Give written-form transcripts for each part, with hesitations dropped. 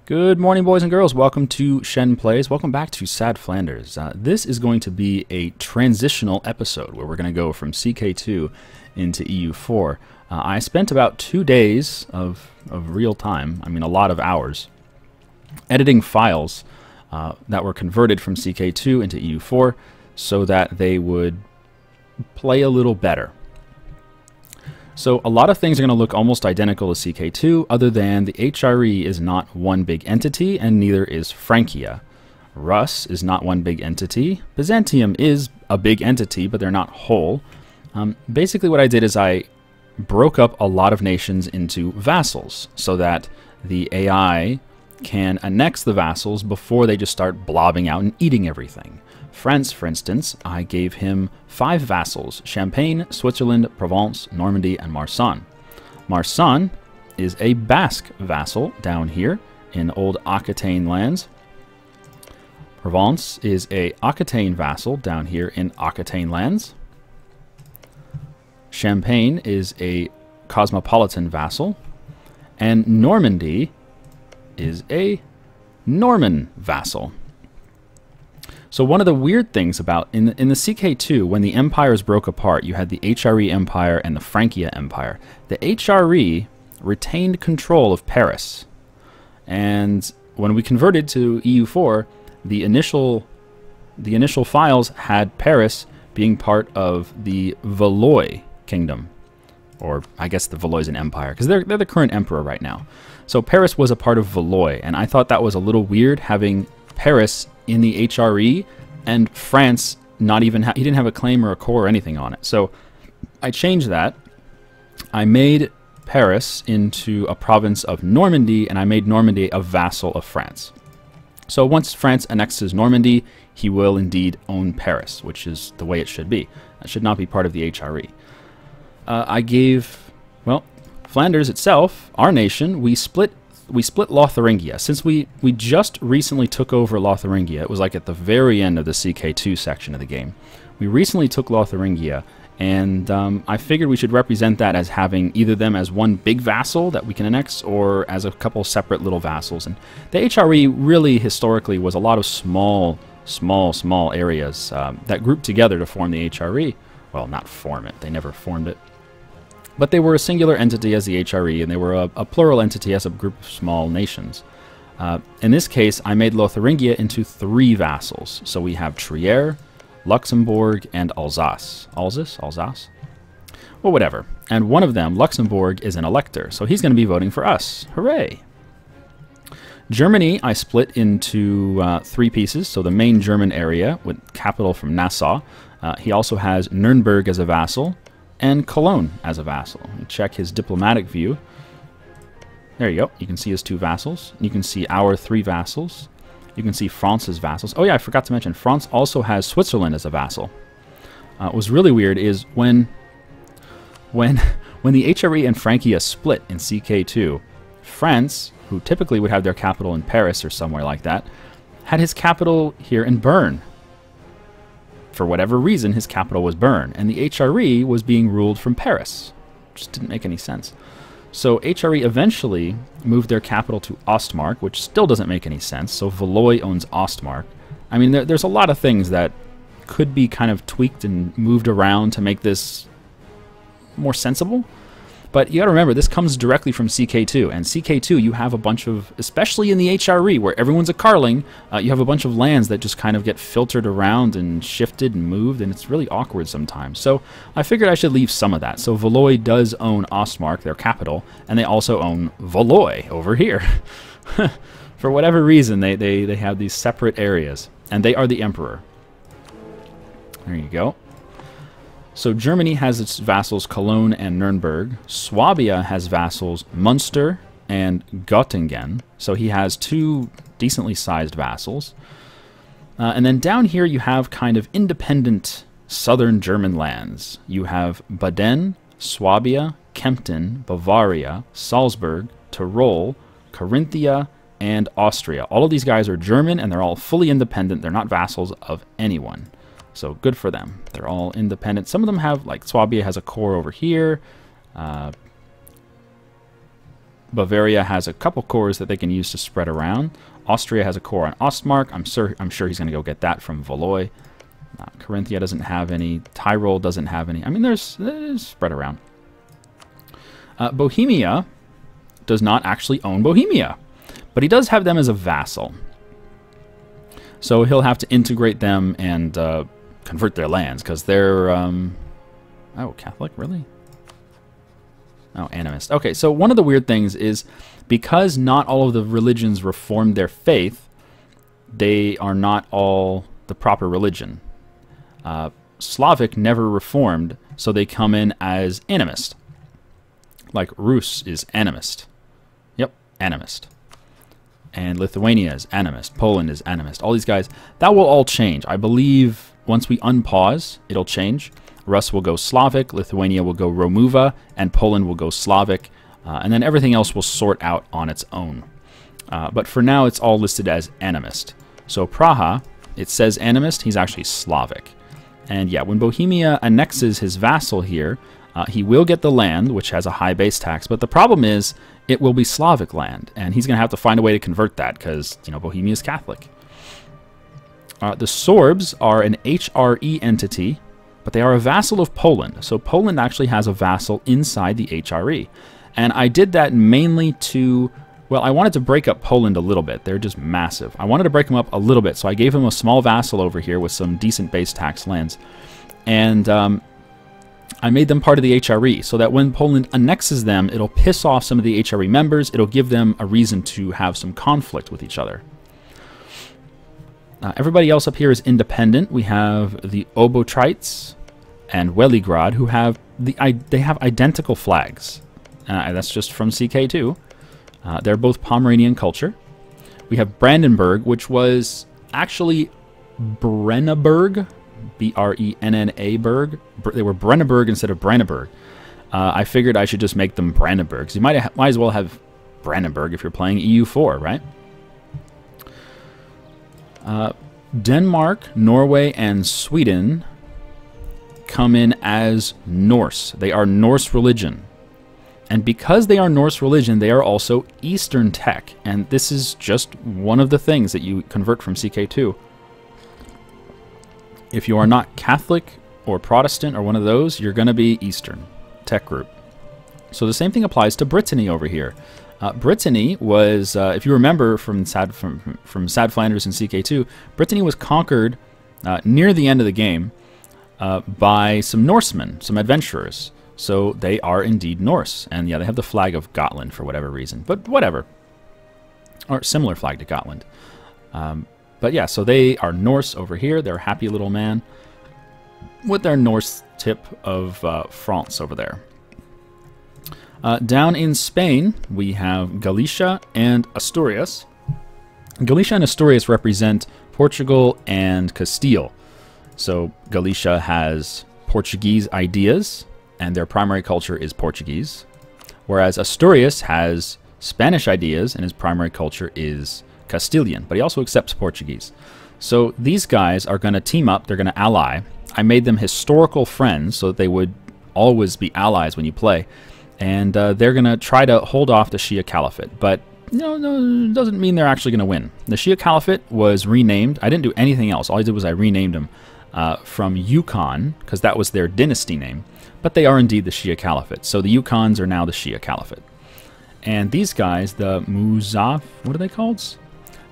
Good morning, boys and girls. Welcome to Shenplays. Welcome back to Sad Flanders. This is going to be a transitional episode where we're going to go from CK2 into EU4. I spent about 2 days of real time, a lot of hours, editing files that were converted from CK2 into EU4 so that they would play a little better. So a lot of things are going to look almost identical to CK2, other than the HRE is not one big entity, and neither is Francia. Rus is not one big entity. Byzantium is a big entity, but they're not whole. Basically what I did is I broke up a lot of nations into vassals, so that the AI can annex the vassals before they just start blobbing out and eating everything. France, for instance, I gave him 5 vassals: Champagne, Switzerland, Provence, Normandy, and Marsan. Marsan is a Basque vassal down here in old Aquitaine lands. Provence is a Aquitaine vassal down here in Aquitaine lands. Champagne is a cosmopolitan vassal. And Normandy is a Norman vassal. So one of the weird things about, in the CK2, when the empires broke apart, you had the HRE Empire and the Francia Empire. The HRE retained control of Paris. And when we converted to EU4, the initial files had Paris being part of the Valois kingdom. Or I guess the Valois an empire, because they're the current emperor right now. So Paris was a part of Valois, and I thought that was a little weird, having Paris in the HRE and France not even he didn't have a claim or a core or anything on it. So I changed that. I made Paris into a province of Normandy, and I made Normandy a vassal of France. So once France annexes Normandy, he will indeed own Paris, which is the way it should be. That should not be part of the HRE. I gave, well, Flanders itself, our nation, we split Lotharingia. Since we just recently took over Lotharingia, it was like at the very end of the CK2 section of the game. We recently took Lotharingia, and I figured we should represent that as having either them as one big vassal that we can annex, or as a couple separate little vassals. And the HRE really historically was a lot of small areas that grouped together to form the HRE. Well, not form it, they never formed it. But they were a singular entity as the HRE, and they were a plural entity as a group of small nations. In this case, I made Lotharingia into 3 vassals. So we have Trier, Luxembourg, and Alsace. Alsace? Well, whatever. And one of them, Luxembourg, is an elector, so he's going to be voting for us. Hooray! Germany, I split into 3 pieces. So the main German area, with capital from Nassau. He also has Nuremberg as a vassal, and Cologne as a vassal. Check his diplomatic view. There you go. You can see his 2 vassals. You can see our 3 vassals. You can see France's vassals. Oh yeah, I forgot to mention, France also has Switzerland as a vassal. What was really weird is when the HRE and Francia split in CK2, France, who typically would have their capital in Paris or somewhere like that, had his capital here in Bern. For whatever reason, his capital was Bern, and the HRE was being ruled from Paris. Just didn't make any sense. So HRE eventually moved their capital to Ostmark, which still doesn't make any sense. So Valois owns Ostmark. I mean, there's a lot of things that could be kind of tweaked and moved around to make this more sensible. But you got to remember, this comes directly from CK2, and CK2 you have a bunch of, especially in the HRE where everyone's a Carling, you have a bunch of lands that just kind of get filtered around and shifted and moved, and it's really awkward sometimes. So I figured I should leave some of that. So Valois does own Ostmark, their capital, and they also own Valois over here. For whatever reason, they have these separate areas, and they are the emperor. There you go. So Germany has its vassals Cologne and Nuremberg. Swabia has vassals Munster and Göttingen. So he has 2 decently sized vassals. And then down here you have kind of independent southern German lands. You have Baden, Swabia, Kempten, Bavaria, Salzburg, Tyrol, Carinthia, and Austria. All of these guys are German, and they're all fully independent. They're not vassals of anyone. So good for them. They're all independent. Some of them have, like Swabia has a core over here. Bavaria has a couple cores that they can use to spread around. Austria has a core on Ostmark. I'm sure he's going to go get that from Valois. Carinthia doesn't have any. Tyrol doesn't have any. I mean, there's spread around. Bohemia does not actually own Bohemia, but he does have them as a vassal. So he'll have to integrate them and convert their lands, because they're... oh, Catholic? Really? Oh, animist. Okay, so one of the weird things is, because not all of the religions reformed their faith, they are not all the proper religion. Slavic never reformed, so they come in as animist. Like Rus is animist. Yep, animist. And Lithuania is animist. Poland is animist. All these guys, that will all change. I believe once we unpause, it'll change. Rus will go Slavic, Lithuania will go Romuva, and Poland will go Slavic. And then everything else will sort out on its own. But for now, it's all listed as animist. So Praha, it says animist, he's actually Slavic. And yeah, when Bohemia annexes his vassal here, he will get the land, which has a high base tax. But the problem is, it will be Slavic land. And he's going to have to find a way to convert that, because, you know, Bohemia is Catholic. The Sorbs are an HRE entity, but they are a vassal of Poland. So Poland actually has a vassal inside the HRE. And I did that mainly to, well, I wanted to break up Poland a little bit. They're just massive. I wanted to break them up a little bit, so I gave them a small vassal over here with some decent base tax lands. And I made them part of the HRE, so that when Poland annexes them, it'll piss off some of the HRE members. It'll give them a reason to have some conflict with each other. Everybody else up here is independent. We have the Obotrites and Welligrad, who have they have identical flags. That's just from CK2. They're both Pomeranian culture. We have Brandenburg, which was actually Brenneburg, B-R-E-N-N-A-Burg. They were Brenneburg instead of Brandenburg. I figured I should just make them Brandenburgs. You might as well have Brandenburg if you're playing EU4, right? Denmark, Norway, and Sweden come in as Norse. They are Norse religion. And because they are Norse religion, they are also Eastern tech. And this is just one of the things that you convert from CK2. If you are not Catholic or Protestant or one of those, you're going to be Eastern tech group. So the same thing applies to Brittany over here. Brittany was, if you remember from Sad Flanders and CK2, Brittany was conquered near the end of the game by some Norsemen, some adventurers. So they are indeed Norse. And yeah, they have the flag of Gotland for whatever reason. But whatever. Or similar flag to Gotland. But yeah, so they are Norse over here. They're a happy little man with their Norse tip of France over there. Down in Spain, we have Galicia and Asturias. Galicia and Asturias represent Portugal and Castile. So Galicia has Portuguese ideas, and their primary culture is Portuguese. Whereas Asturias has Spanish ideas, and his primary culture is Castilian, but he also accepts Portuguese. So these guys are going to team up, they're going to ally. I made them historical friends so that they would always be allies when you play. And they're going to try to hold off the Shia Caliphate. But no, it doesn't mean they're actually going to win. The Shia Caliphate was renamed. I didn't do anything else. All I did was I renamed them from Yukon, because that was their dynasty name. But they are indeed the Shia Caliphate. So the Yukons are now the Shia Caliphate. And these guys, the Muzaf, what are they called?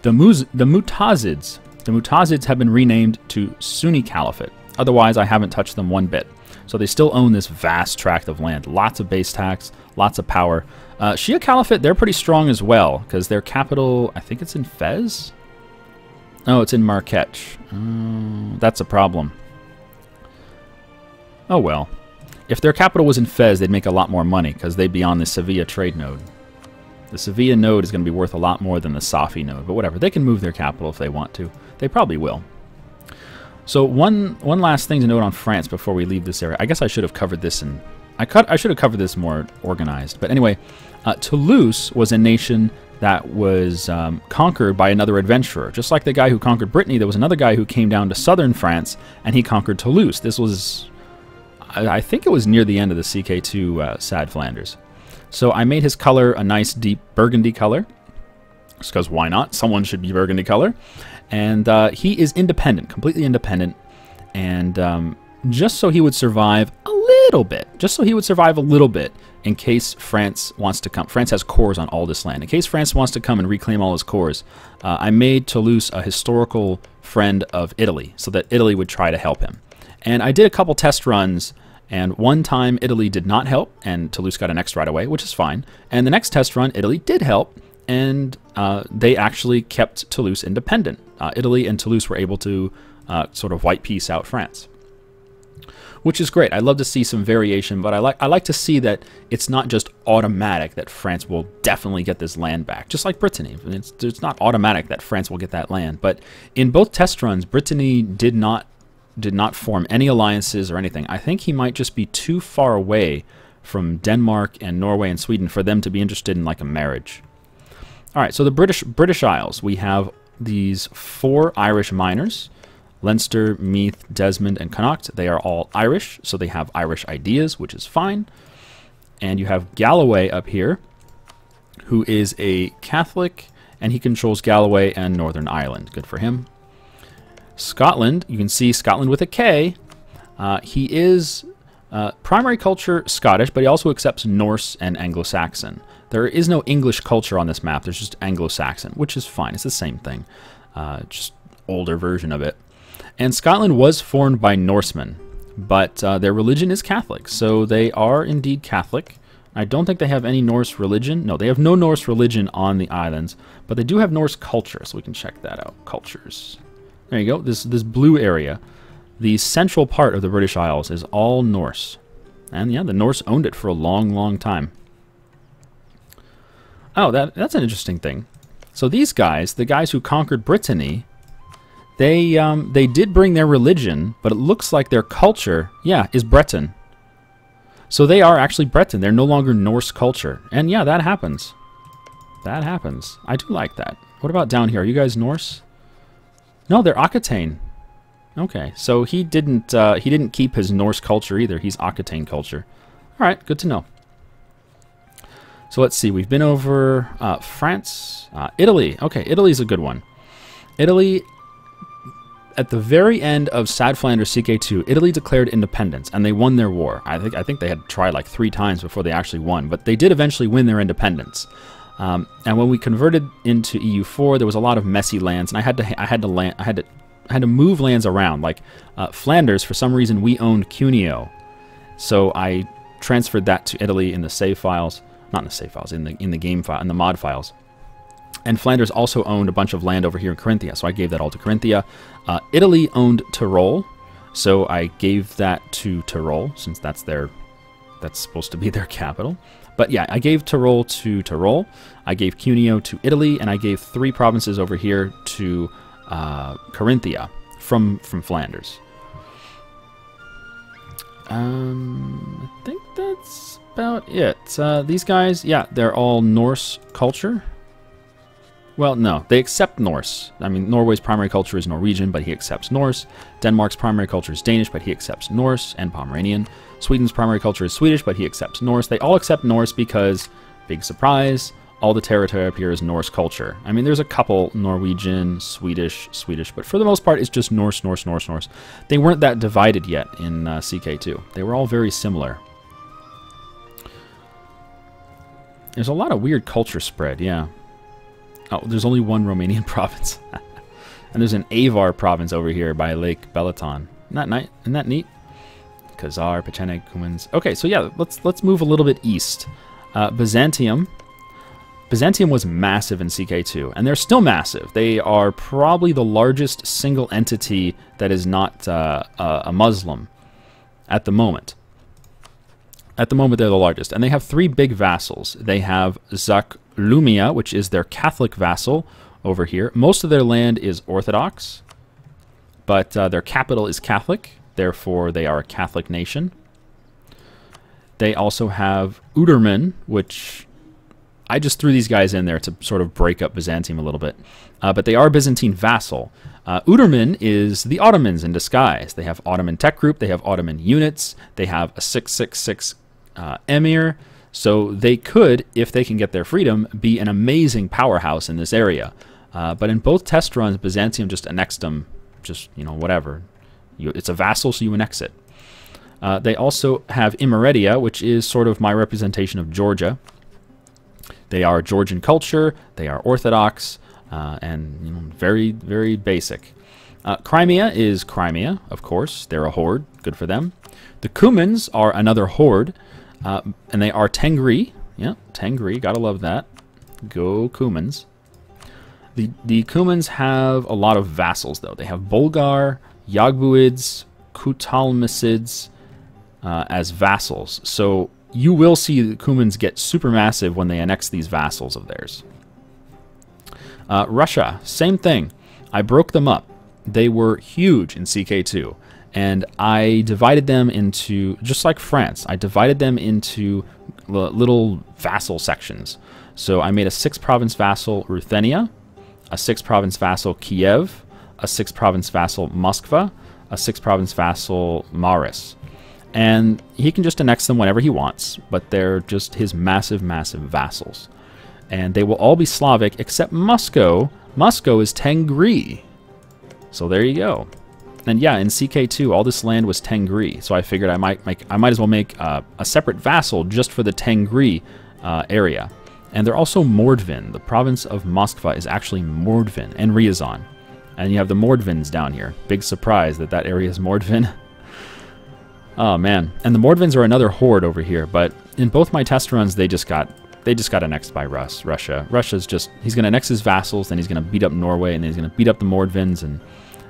The Mutazids. The Mutazids have been renamed to Sunni Caliphate. Otherwise, I haven't touched them one bit. So they still own this vast tract of land. Lots of base tax, lots of power. Shia Caliphate, they're pretty strong as well, because their capital, I think it's in Fez? Oh, it's in Marrakech. That's a problem. Oh well. If their capital was in Fez, they'd make a lot more money, because they'd be on the Sevilla trade node. The Sevilla node is going to be worth a lot more than the Safi node, but whatever. They can move their capital if they want to. They probably will. So one last thing to note on France before we leave this area. I guess I should have covered this in... I should have covered this more organized. But anyway, Toulouse was a nation that was conquered by another adventurer. Just like the guy who conquered Brittany, there was another guy who came down to southern France, and he conquered Toulouse. This was... I think it was near the end of the CK2 Sad Flanders. So I made his color a nice deep burgundy color. Just because why not? Someone should be burgundy color. And he is independent, completely independent. And just so he would survive a little bit, in case France wants to come. France has cores on all this land. In case France wants to come and reclaim all his cores, I made Toulouse a historical friend of Italy so that Italy would try to help him. And I did a couple test runs, and one time Italy did not help, and Toulouse got an X right away, which is fine. And the next test run, Italy did help, and they actually kept Toulouse independent. Italy and Toulouse were able to sort of white peace out France, which is great. I love to see some variation, but I like to see that it's not just automatic that France will definitely get this land back, just like Brittany. It's not automatic that France will get that land. But in both test runs, Brittany did not form any alliances or anything. I think he might just be too far away from Denmark and Norway and Sweden for them to be interested in like a marriage. All right, so the British Isles, we have these 4 Irish miners. Leinster, Meath, Desmond, and Connacht. They are all Irish, so they have Irish ideas, which is fine. And you have Galloway up here, who is a Catholic, and he controls Galloway and Northern Ireland. Good for him. Scotland, you can see Scotland with a K. He is primary culture Scottish, but he also accepts Norse and Anglo-Saxon. There is no English culture on this map. There's just Anglo-Saxon, which is fine. It's the same thing, just older version of it. And Scotland was formed by Norsemen, but their religion is Catholic, so they are indeed Catholic. I don't think they have any Norse religion. No, they have no Norse religion on the islands, but they do have Norse culture, so we can check that out. Cultures. There you go. This blue area, the central part of the British Isles, is all Norse. And yeah, the Norse owned it for a long, long time. Oh, that's an interesting thing. So these guys, the guys who conquered Brittany, they did bring their religion, but it looks like their culture, yeah, is Breton. So they are actually Breton. They're no longer Norse culture. And yeah, that happens. That happens. I do like that. What about down here? Are you guys Norse? No, they're Aquitaine. Okay, so he didn't keep his Norse culture either. He's Aquitaine culture. All right, good to know. So let's see. We've been over France, Italy. Okay, Italy's a good one. Italy, at the very end of Sad Flanders CK2, Italy declared independence, and they won their war. I think they had tried like 3 times before they actually won, but they did eventually win their independence. And when we converted into EU4, there was a lot of messy lands, and I had to move lands around. Like Flanders, for some reason, we owned Cuneo, so I transferred that to Italy in the save files, not in the save files, in the game file, in the mod files. And Flanders also owned a bunch of land over here in Carinthia, so I gave that all to Carinthia. Italy owned Tyrol, so I gave that to Tyrol, since that's supposed to be their capital. But yeah, I gave Tyrol to Tyrol, I gave Cuneo to Italy, and I gave 3 provinces over here to Carinthia from Flanders. I think that's about it. These guys, yeah, they're all Norse culture. Well, no, they accept Norse. I mean, Norway's primary culture is Norwegian, but he accepts Norse. Denmark's primary culture is Danish, but he accepts Norse and Pomeranian. Sweden's primary culture is Swedish, but he accepts Norse. They all accept Norse because, big surprise, all the territory up here is Norse culture. I mean, there's a couple Norwegian, Swedish, but for the most part, it's just Norse, Norse, Norse, Norse. They weren't that divided yet in CK2. They were all very similar. There's a lot of weird culture spread, yeah. Oh, there's only one Romanian province. And there's an Avar province over here by Lake Belaton. Isn't that neat? Khazar, Pecheneg, Cumans. Okay, so yeah, let's move a little bit east. Byzantium. Byzantium was massive in CK2, and they're still massive. They are probably the largest single entity that is not a Muslim at the moment. At the moment, they're the largest. And they have 3 big vassals. They have Zaklumia, which is their Catholic vassal over here. Most of their land is Orthodox, but their capital is Catholic. Therefore, they are a Catholic nation. They also have Uderman, which I just threw these guys in there to sort of break up Byzantium a little bit. But they are a Byzantine vassal. Uderman is the Ottomans in disguise. They have Ottoman tech group. They have Ottoman units. They have a 666 emir. So they could, if they can get their freedom, be an amazing powerhouse in this area. But in both test runs, Byzantium just annexed them, just, you know, whatever. It's a vassal, so you annex it. They also have Imeretiia, which is sort of my representation of Georgia. They are Georgian culture, they are Orthodox, and you know, very, very basic. Crimea is Crimea, of course. They're a horde, good for them. The Cumans are another horde, and they are Tengri. Yeah, Tengri, gotta love that. Go Cumans. The Cumans have a lot of vassals, though. They have Bulgar, Yagbuids, Kutalmisids as vassals. So you will see the Cumans get super massive when they annex these vassals of theirs. Russia, same thing. I broke them up. They were huge in CK2. And I divided them into, just like France, I divided them into little vassal sections. So I made a 6-province vassal Ruthenia, a 6-province vassal Kiev, a 6-province vassal Moskva, a 6-province vassal Maris. And he can just annex them whenever he wants, but they're just his massive, massive vassals. And they will all be Slavic except Moscow. Moscow is Tengri. So there you go. And yeah, in CK2, all this land was Tengri. So I figured I might as well make a separate vassal just for the Tengri area. And they're also Mordvin. The province of Moskva is actually Mordvin and Ryazan. And you have the Mordvins down here. Big surprise that that area is Mordvin. Oh man. And the Mordvins are another horde over here, but in both my test runs they just got annexed by Russia. Russia's just, he's going to annex his vassals, then he's going to beat up Norway, and then he's going to beat up the Mordvins, and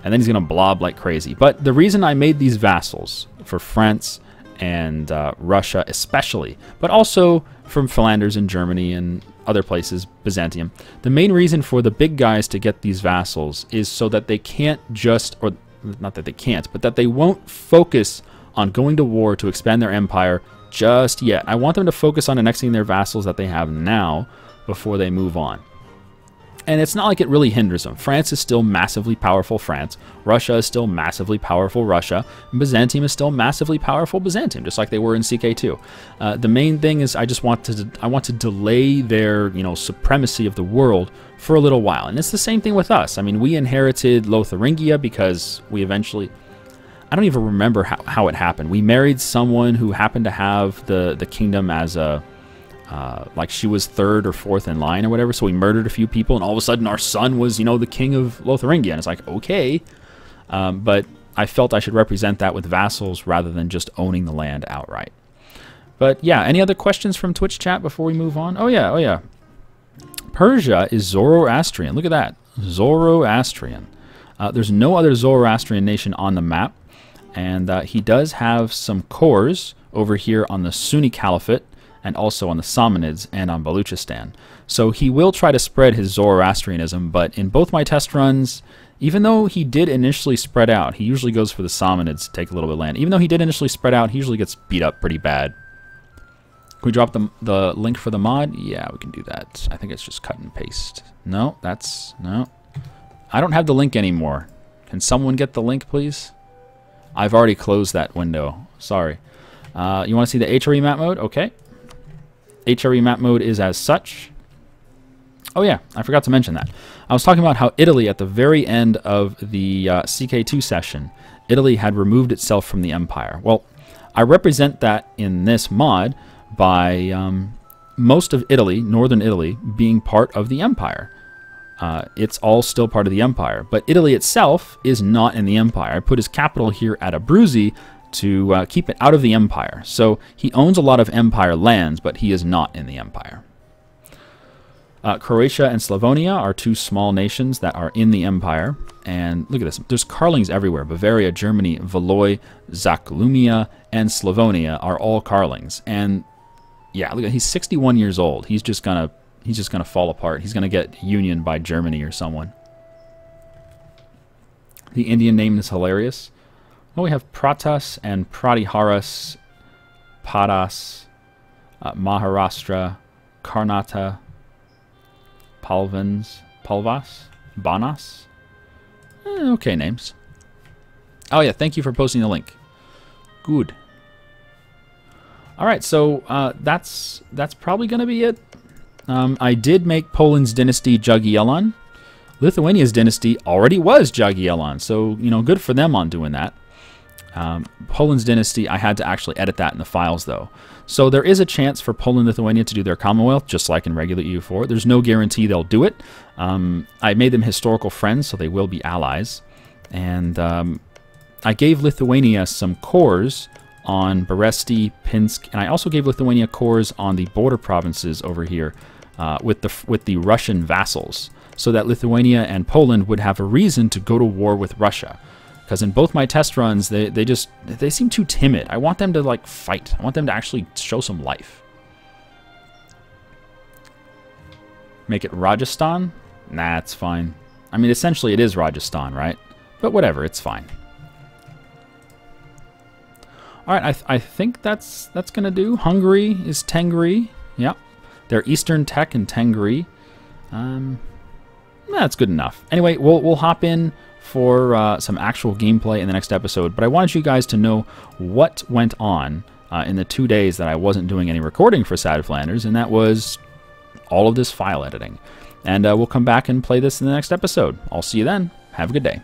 then he's going to blob like crazy. But the reason I made these vassals for France and Russia especially, but also from Flanders and Germany and other places, Byzantium, the main reason for the big guys to get these vassals is so that they can't just, or not that they can't, but that they won't focus on going to war to expand their empire just yet. I want them to focus on annexing their vassals that they have now before they move on. And it's not like it really hinders them. France is still massively powerful France. Russia is still massively powerful Russia. And Byzantium is still massively powerful Byzantium, just like they were in CK2. The main thing is I want to delay their, you know, supremacy of the world for a little while. And it's the same thing with us. I mean, we inherited Lotharingia because we eventually, I don't even remember how it happened. We married someone who happened to have the kingdom as a, like she was 3rd or 4th in line or whatever, so we murdered a few people, and all of a sudden our son was, you know, the king of Lotharingia, and it's like, okay. But I felt I should represent that with vassals rather than just owning the land outright. But yeah, any other questions from Twitch chat before we move on? Oh yeah. Persia is Zoroastrian. Look at that. Zoroastrian. There's no other Zoroastrian nation on the map, and he does have some cores over here on the Sunni Caliphate, and also on the Samanids and on Baluchistan. So he will try to spread his Zoroastrianism, but in both my test runs, even though he did initially spread out, he usually goes for the Samanids to take a little bit of land. Even though he did initially spread out, he usually gets beat up pretty bad. Can we drop the link for the mod? Yeah, we can do that. I think it's just cut and paste. No, no. I don't have the link anymore. Can someone get the link, please? I've already closed that window. Sorry. You want to see the HRE map mode? Okay. HRE map mode is as such. Oh yeah, I forgot to mention that. I was talking about how Italy, at the very end of the CK2 session, Italy had removed itself from the empire. Well, I represent that in this mod by most of Italy, northern Italy, being part of the empire. It's all still part of the empire, but Italy itself is not in the empire. I put his capital here at Abruzzi to keep it out of the empire. So he owns a lot of empire lands, but he is not in the empire. Croatia and Slavonia are two small nations that are in the empire. And look at this. There's carlings everywhere. Bavaria, Germany, Valois, Zachlumia, and Slavonia are all carlings. And yeah, look at, he's 61 years old. He's just gonna fall apart. He's gonna get union by Germany or someone. The Indian name is hilarious. Well, we have Pratas and Pratiharas, Padas, Maharashtra, Karnata, Palvas, Banas. Okay names. Oh yeah, thank you for posting the link. Good. All right, so that's probably going to be it. I did make Poland's dynasty Jagiellon. Lithuania's dynasty already was Jagiellon, so, you know, good for them on doing that. Poland's dynasty, I had to actually edit that in the files, though. So there is a chance for Poland and Lithuania to do their Commonwealth, just like in regular EU4. There's no guarantee they'll do it. I made them historical friends, so they will be allies. And I gave Lithuania some cores on Beresti, Pinsk, and I also gave Lithuania cores on the border provinces over here with the Russian vassals, so that Lithuania and Poland would have a reason to go to war with Russia. Because in both my test runs, they seem too timid. I want them to, like, fight. I want them to actually show some life. Make it Rajasthan? Nah, it's fine. I mean, essentially it is Rajasthan, right? But whatever, it's fine. All right, I think that's going to do. Hungary is Tengri. Yep. They're Eastern Tech and Tengri. That's good enough. Anyway, we'll hop in for some actual gameplay in the next episode, but I wanted you guys to know what went on in the 2 days that I wasn't doing any recording for Sad Flanders, and that was all of this file editing. And we'll come back and play this in the next episode. I'll see you then. Have a good day.